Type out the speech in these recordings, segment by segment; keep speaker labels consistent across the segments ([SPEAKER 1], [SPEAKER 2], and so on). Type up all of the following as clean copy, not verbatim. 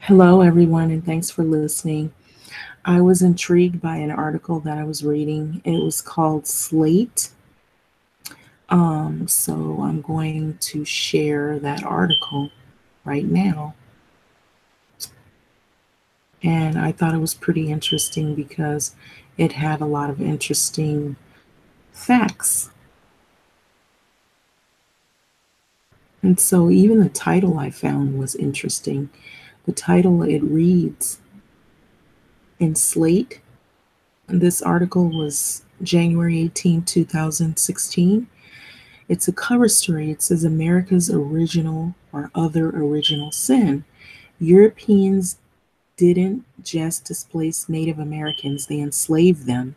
[SPEAKER 1] Hello, everyone, and thanks for listening. I was intrigued by an article that I was reading. It was called Slate. So I'm going to share that article right now. And I thought it was pretty interesting because it had a lot of interesting facts. And so even the title I found was interesting. The title, it reads in Slate. This article was January 18, 2016. It's a cover story. It says America's original or other original sin. Europeans didn't just displace Native Americans, they enslaved them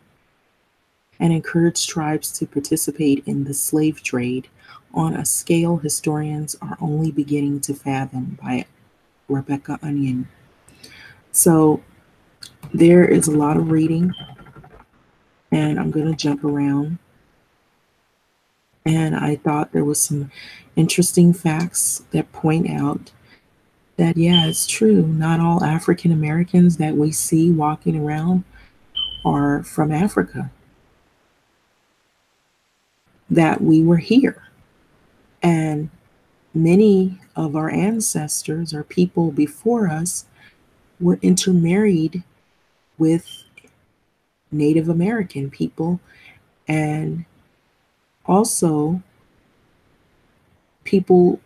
[SPEAKER 1] and encouraged tribes to participate in the slave trade on a scale historians are only beginning to fathom by Rebecca Onion. So there is a lot of reading, and I'm going to jump around. And I thought there was some interesting facts that point out that, yeah, it's true. Not all African Americans that we see walking around are from Africa, that we were here. And many of our ancestors or people before us were intermarried with Native American people, and also people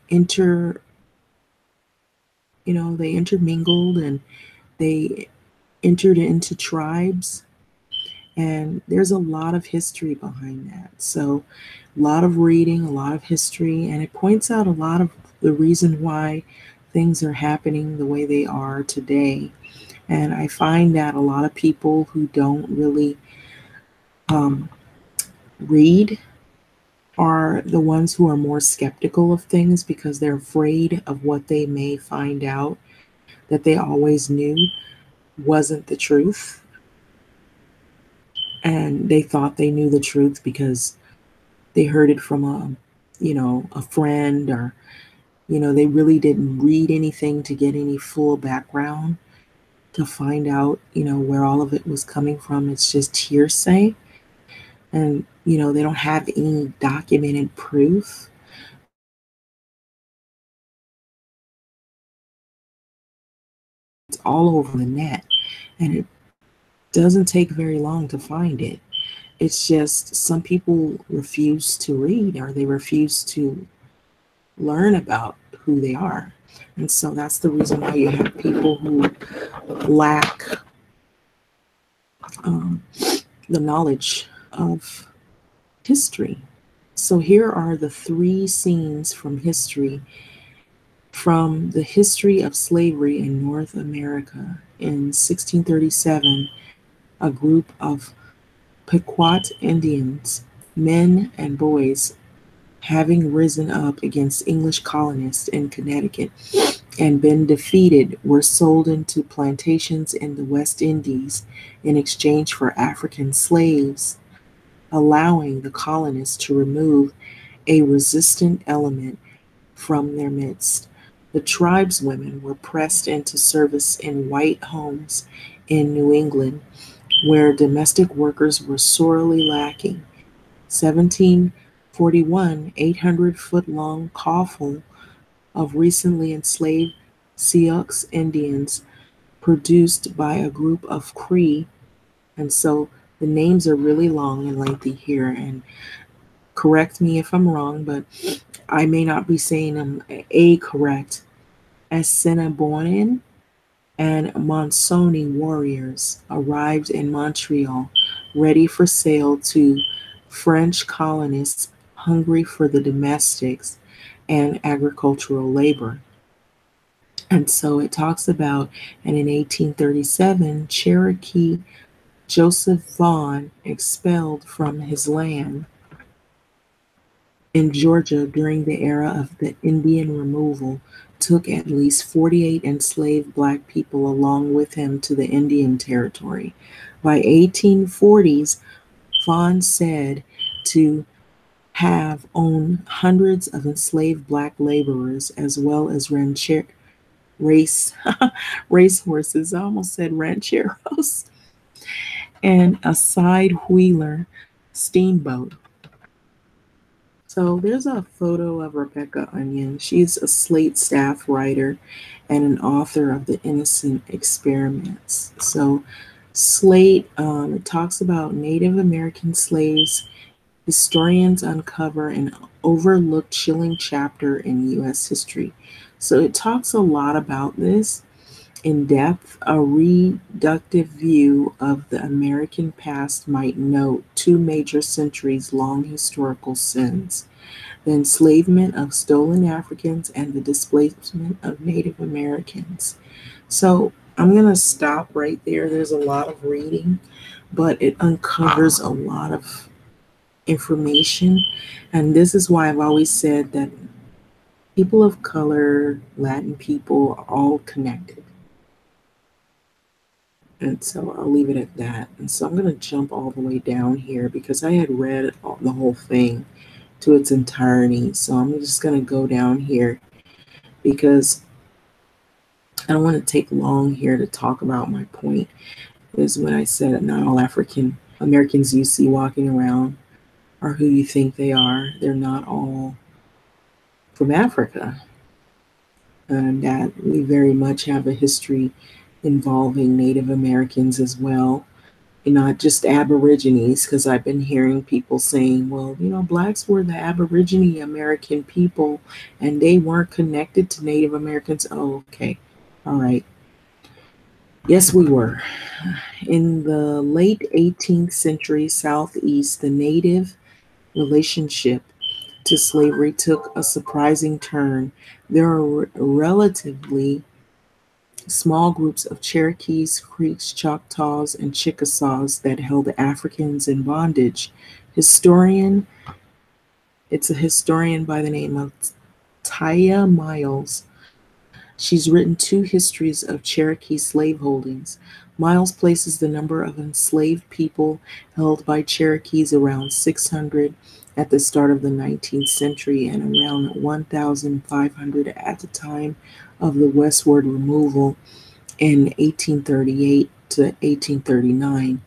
[SPEAKER 1] they intermingled and they entered into tribes. And there's a lot of history behind that. So, a lot of reading, a lot of history, and it points out a lot of the reason why things are happening the way they are today. And I find that a lot of people who don't really um, read are the ones who are more skeptical of things because they're afraid of what they may find out that they always knew wasn't the truth. And they thought they knew the truth because they heard it from a friend, or they really didn't read anything to get any full background to find out where all of it was coming from. It's just hearsay, and they don't have any documented proof. It's all over the net, and it doesn't take very long to find it. It's just some people refuse to read, or they refuse to learn about who they are. And so that's the reason why you have people who lack um, the knowledge of history. So here are the three scenes from the history of slavery in North America. In 1637, a group of Pequot Indians, men and boys, having risen up against English colonists in Connecticut and been defeated, were sold into plantations in the West Indies in exchange for African slaves, allowing the colonists to remove a resistant element from their midst. The tribeswomen were pressed into service in white homes in New England, where domestic workers were sorely lacking. 1741, 800-foot long coffle of recently enslaved Sioux Indians produced by a group of Cree. And so the names are really long and lengthy here. And correct me if I'm wrong, but I may not be saying them correct. Assiniboine and Monsoni warriors arrived in Montreal, ready for sale to French colonists hungry for the domestics and agricultural labor. And so it talks about, and in 1837, Cherokee Joseph Vaughn, expelled from his land in Georgia during the era of the Indian removal, took at least 48 enslaved black people along with him to the Indian Territory. By 1840s, Vaughn said to have owned hundreds of enslaved black laborers as well as race race horses. I almost said rancheros, and a side wheeler steamboat. So there's a photo of Rebecca Onion. She's a Slate staff writer and an author of The Innocent Experiments. So Slate, it talks about Native American slaves. Historians uncover an overlooked chilling chapter in U.S. history. So it talks a lot about this in depth. A reductive view of the American past might note two major centuries long historical sins: the enslavement of stolen Africans and the displacement of Native Americans. So I'm going to stop right there. There's a lot of reading, but it uncovers a lot of information. And this is why I've always said that people of color, Latin people, are all connected. And so I'll leave it at that. And so I'm going to jump all the way down here because I had read the whole thing to its entirety. So I'm just going to go down here because I don't want to take long here to talk about my point. Is when I said that not all African Americans you see walking around are who you think they are. They're not all from Africa. And that we very much have a history involving Native Americans as well, and not just Aborigines, because I've been hearing people saying, well, blacks were the Aborigine American people and they weren't connected to Native Americans. Oh, okay. All right. Yes, we were. In the late 18th century Southeast, the Native relationship to slavery took a surprising turn. There are relatively small groups of Cherokees, Creeks, Choctaws, and Chickasaws that held Africans in bondage. Historian, it's a historian by the name of Taya Miles. She's written two histories of Cherokee slaveholdings. Miles places the number of enslaved people held by Cherokees around 600 at the start of the 19th century and around 1,500 at the time of the westward removal in 1838 to 1839.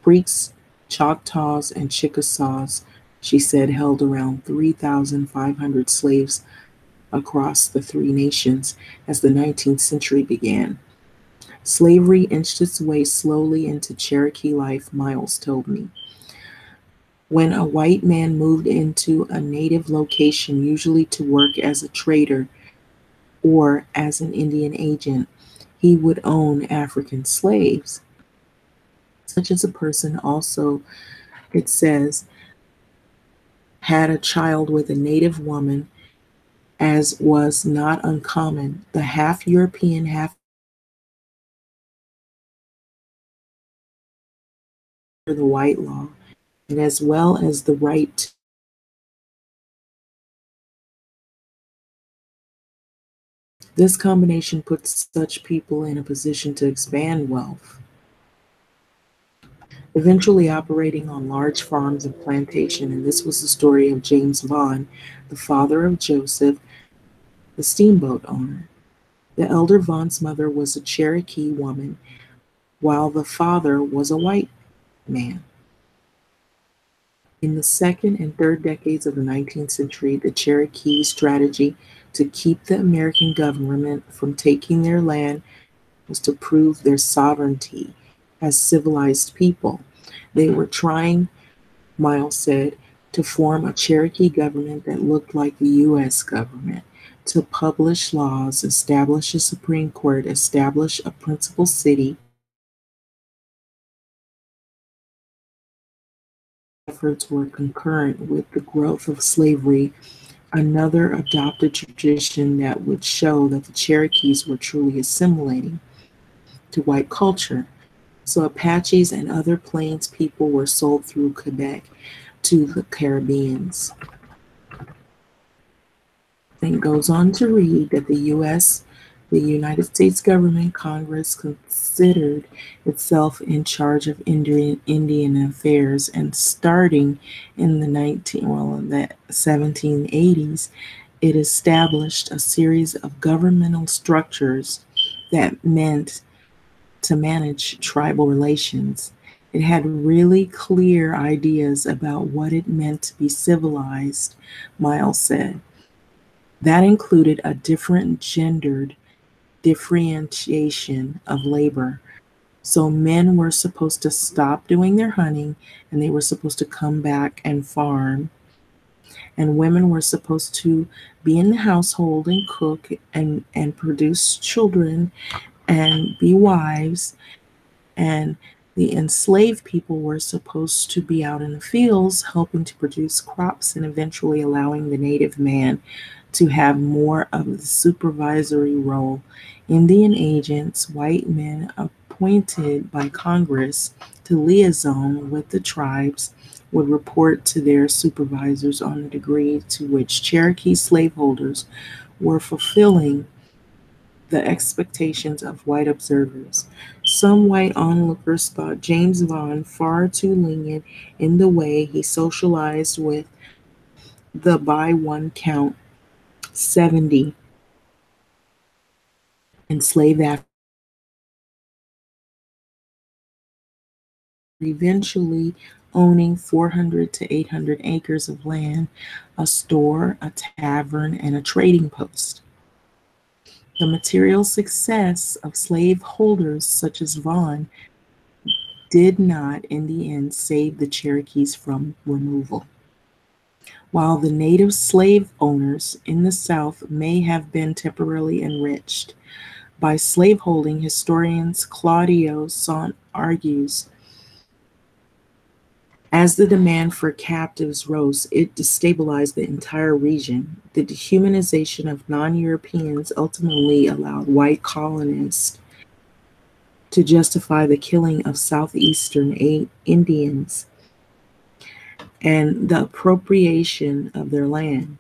[SPEAKER 1] Creeks, Choctaws, and Chickasaws, she said, held around 3,500 slaves across the three nations as the 19th century began. Slavery inched its way slowly into Cherokee life, Miles told me. When a white man moved into a native location, usually to work as a trader or as an Indian agent, he would own African slaves. Such as a person also, it says, had a child with a native woman, as was not uncommon. The half European, half the white law, and as well as the right. This combination puts such people in a position to expand wealth, eventually operating on large farms and plantation. And this was the story of James Vaughan, the father of Joseph, the steamboat owner. The elder Vaughan's mother was a Cherokee woman, while the father was a white man. In the second and third decades of the 19th century, the Cherokee strategy to keep the American government from taking their land was to prove their sovereignty as civilized people. They were trying, Miles said, to form a Cherokee government that looked like the U.S. government, to publish laws, establish a Supreme Court, establish a principal city. Efforts were concurrent with the growth of slavery, another adopted tradition that would show that the Cherokees were truly assimilating to white culture. So Apaches and other Plains people were sold through Quebec to the Caribbeans. Then goes on to read that the United States government, Congress, considered itself in charge of Indian affairs, and starting in the 1780s, It established a series of governmental structures that meant to manage tribal relations. It had really clear ideas about what it meant to be civilized, Miles said. That included a different gendered differentiation of labor. So men were supposed to stop doing their hunting and they were supposed to come back and farm. And women were supposed to be in the household and cook and produce children and be wives. And the enslaved people were supposed to be out in the fields helping to produce crops and eventually allowing the native man to have more of the supervisory role. Indian agents, white men appointed by Congress to liaison with the tribes, would report to their supervisors on the degree to which Cherokee slaveholders were fulfilling the expectations of white observers. Some white onlookers thought James Vaughan far too lenient in the way he socialized with the by one count 70 enslaved Africans, eventually owning 400 to 800 acres of land, a store, a tavern, and a trading post. The material success of slaveholders such as Vaughan did not, in the end, save the Cherokees from removal. While the native slave owners in the South may have been temporarily enriched by slaveholding, historians Claudio Sant argues, as the demand for captives rose, it destabilized the entire region. The dehumanization of non-Europeans ultimately allowed white colonists to justify the killing of southeastern Indians and the appropriation of their land.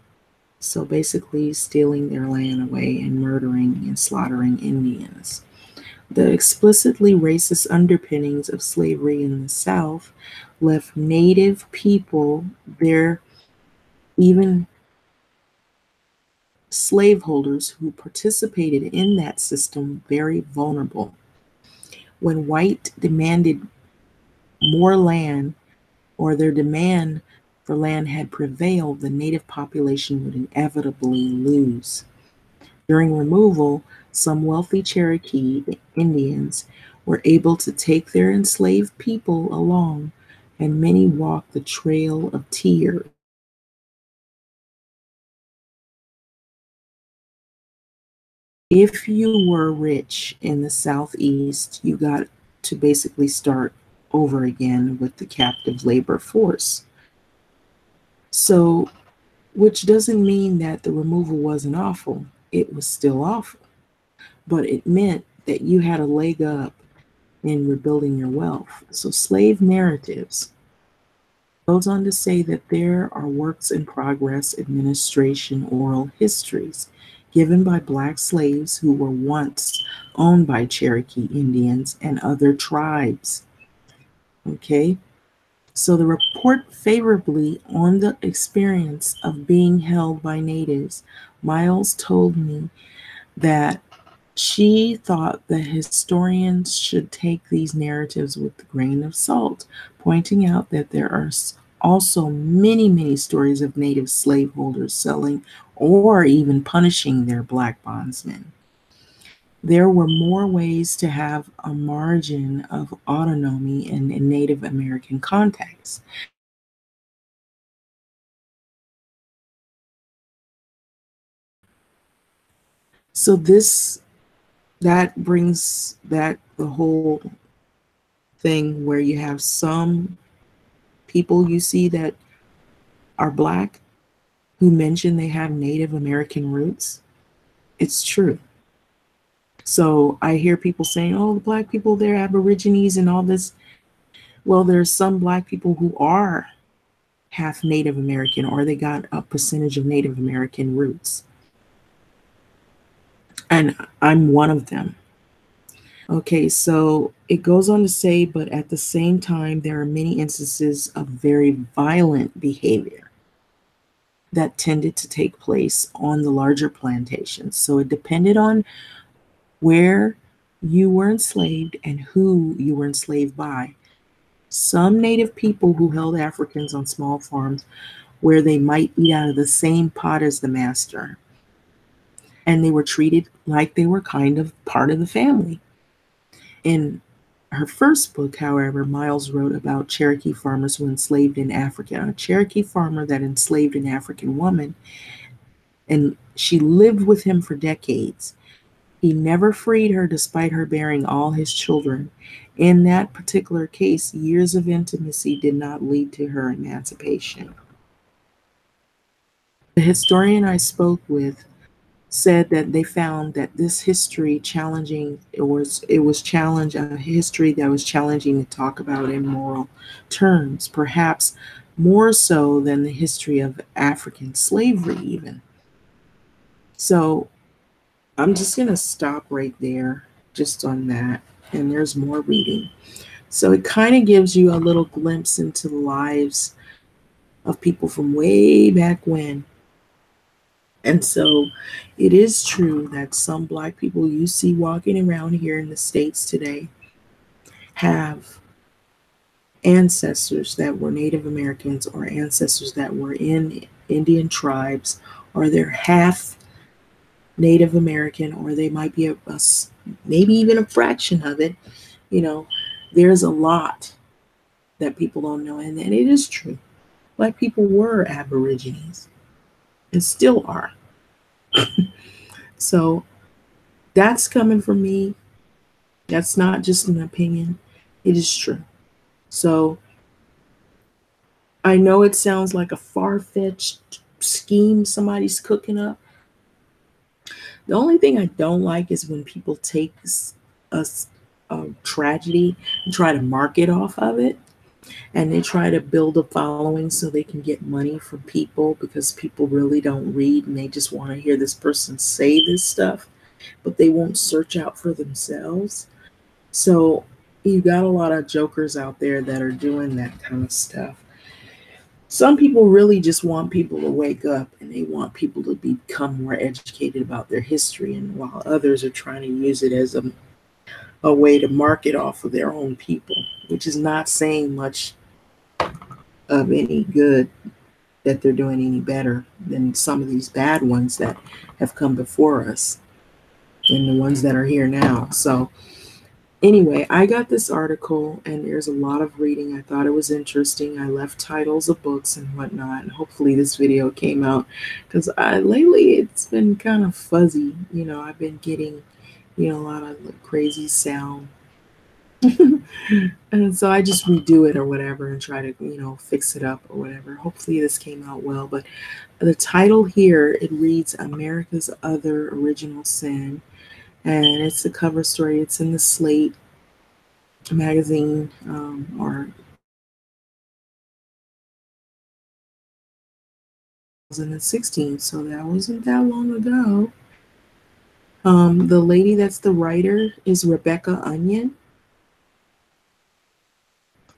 [SPEAKER 1] So basically, stealing their land away and murdering and slaughtering Indians. The explicitly racist underpinnings of slavery in the South left Native people, their even slaveholders who participated in that system, very vulnerable. When white demanded more land, or their demand for land had prevailed, the native population would inevitably lose. During removal, some wealthy Cherokee Indians were able to take their enslaved people along, and many walked the Trail of Tears. If you were rich in the Southeast, you got to basically start over again with the captive labor force. So, which doesn't mean that the removal wasn't awful. It was still awful, but it meant that you had a leg up in rebuilding your wealth. So, slave narratives goes on to say that there are works in progress administration oral histories given by black slaves who were once owned by Cherokee Indians and other tribes. Okay, so the report favorably on the experience of being held by natives. Miles told me that she thought that historians should take these narratives with a grain of salt, pointing out that there are also many, many stories of native slaveholders selling or even punishing their black bondsmen. There were more ways to have a margin of autonomy in Native American context. So that brings back the whole thing where you have some people you see that are black who mention they have Native American roots. It's true. So I hear people saying, oh, the black people, they're Aborigines and all this. Well, there's some black people who are half Native American or they got a percentage of Native American roots. And I'm one of them. Okay, so it goes on to say, but at the same time, there are many instances of very violent behavior. that tended to take place on the larger plantations. So it depended on where you were enslaved and who you were enslaved by. Some native people who held Africans on small farms where they might eat out of the same pot as the master, and they were treated like they were kind of part of the family. In her first book, however, Miles wrote about Cherokee farmers who enslaved in Africa. A Cherokee farmer that enslaved an African woman, and she lived with him for decades. He never freed her despite her bearing all his children. In that particular case, years of intimacy did not lead to her emancipation. The historian I spoke with said that they found that this history challenging it was challenge a history that was challenging to talk about in moral terms, perhaps more so than the history of African slavery even. So I'm just going to stop right there just on that, and there's more reading. So it kind of gives you a little glimpse into the lives of people from way back when. And so it is true that some Black people you see walking around here in the States today have ancestors that were Native Americans or ancestors that were in Indian tribes, or they're half Native American, or they might be maybe even a fraction of it. You know, there's a lot that people don't know. And it is true. Black people were Aborigines and still are. So that's coming from me. That's not just an opinion. It is true. So I know it sounds like a far-fetched scheme somebody's cooking up. The only thing I don't like is when people take a tragedy and try to market off of it. And they try to build a following so they can get money from people, because people really don't read and they just want to hear this person say this stuff, but they won't search out for themselves. So you got a lot of jokers out there that are doing that kind of stuff. Some people really just want people to wake up, and they want people to become more educated about their history, and while others are trying to use it as a way to market off of their own people, which is not saying much of any good, that they're doing any better than some of these bad ones that have come before us and the ones that are here now. So anyway, I got this article, and there's a lot of reading. I thought it was interesting. I left titles of books and whatnot, and hopefully this video came out, because lately it's been kind of fuzzy. I've been getting a lot of crazy sound. And so I just redo it or whatever and try to, fix it up or whatever. Hopefully this came out well. But the title here, it reads America's Other Original Sin. And it's the cover story. It's in the Slate magazine, or 2016. So that wasn't that long ago. The lady that's the writer is Rebecca Onion.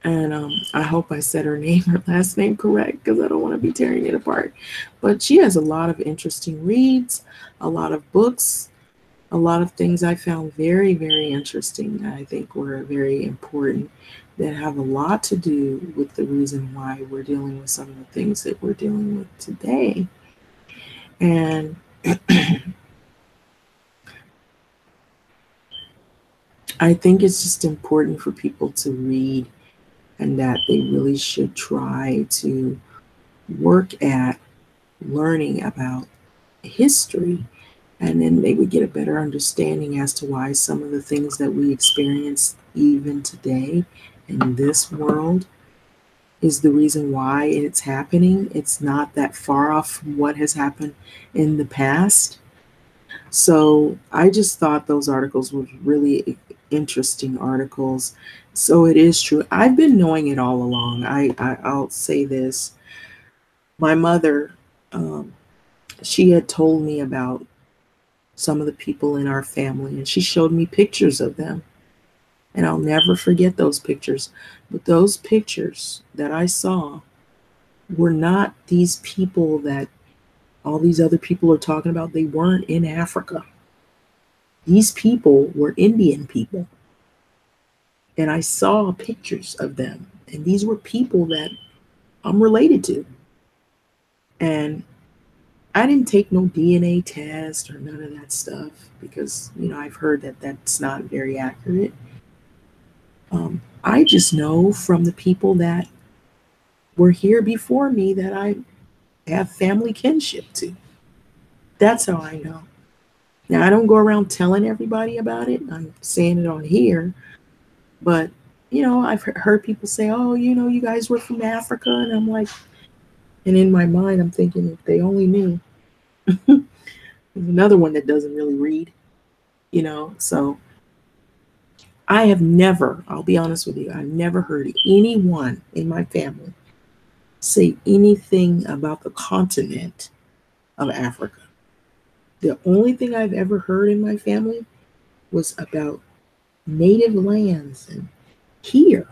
[SPEAKER 1] And I hope I said her last name correct, because I don't want to be tearing it apart. But she has a lot of interesting reads, a lot of books, a lot of things I found very, very interesting that I think were very important, that have a lot to do with the reason why we're dealing with some of the things that we're dealing with today. And I think it's just important for people to read, and that they really should try to work at learning about history, and then they would get a better understanding as to why some of the things that we experience even today in this world is the reason why it's happening. It's not that far off from what has happened in the past. So I just thought those articles were really interesting articles. So it is true. I've been knowing it all along. I'll say this. My mother, she had told me about some of the people in our family, and she showed me pictures of them. And I'll never forget those pictures. But those pictures that I saw were not these people that all these other people are talking about, they weren't in Africa. These people were Indian people. And I saw pictures of them. And these were people that I'm related to. And I didn't take no DNA test or none of that stuff because, I've heard that that's not very accurate. I just know from the people that were here before me that I have family kinship to. That's how I know. Now, I don't go around telling everybody about it. I'm saying it on here. But, I've heard people say, oh, you guys were from Africa. And I'm like, and in my mind, I'm thinking, if they only knew. There's another one that doesn't really read, So I have never, I'll be honest with you, I've never heard anyone in my family say anything about the continent of Africa. The only thing I've ever heard in my family was about native lands and here.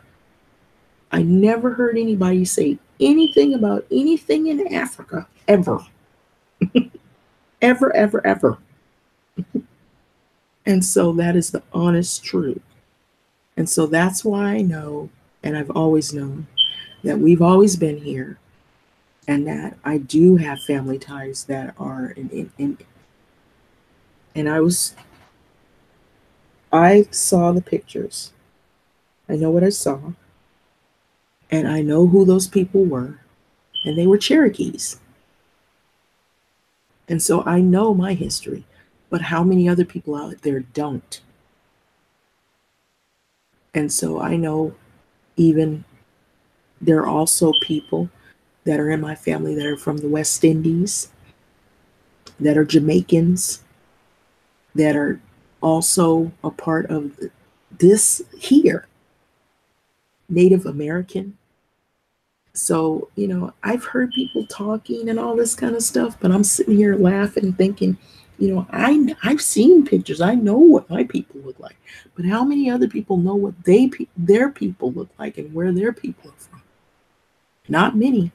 [SPEAKER 1] I never heard anybody say anything about anything in Africa ever. Ever, ever, ever. And so that is the honest truth. And so that's why I know, and I've always known, that we've always been here and that I do have family ties that are in and I saw the pictures. I know what I saw. And I know who those people were. And they were Cherokees. And so I know my history. But how many other people out there don't? And so I know even there are also people that are in my family that are from the West Indies, that are Jamaicans, that are also a part of this here, Native American. So, I've heard people talking and all this kind of stuff, but I'm sitting here laughing, thinking, I've seen pictures. I know what my people look like, but how many other people know what their people look like and where their people are from? Not many.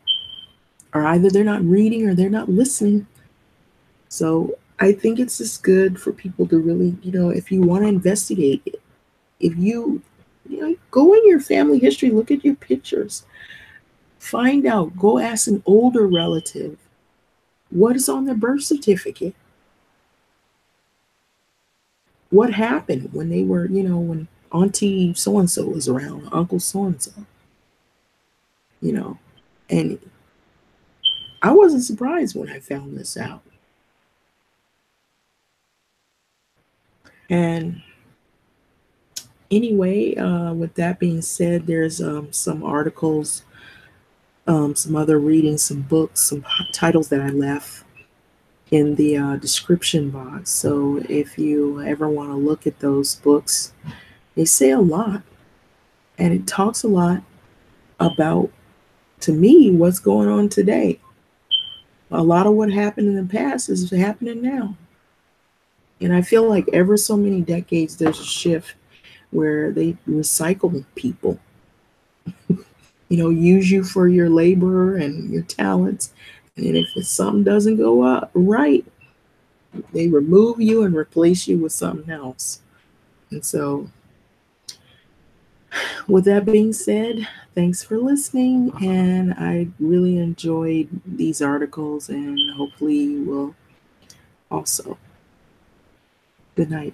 [SPEAKER 1] Or either they're not reading or they're not listening. So I think it's just good for people to really, if you want to investigate it, if you go in your family history, look at your pictures, find out, go ask an older relative what is on their birth certificate. What happened when they were, when Auntie so-and-so was around, Uncle so-and-so, and I wasn't surprised when I found this out. And anyway, with that being said, there's some articles, some other readings, some books, some titles that I left in the description box. So if you ever want to look at those books, they say a lot. And it talks a lot about, to me, what's going on today. A lot of what happened in the past is happening now. And I feel like ever so many decades, there's a shift where they recycle people, use you for your labor and your talents. And if something doesn't go up right, they remove you and replace you with something else. And so with that being said, thanks for listening. And I really enjoyed these articles and hopefully you will also. Good night.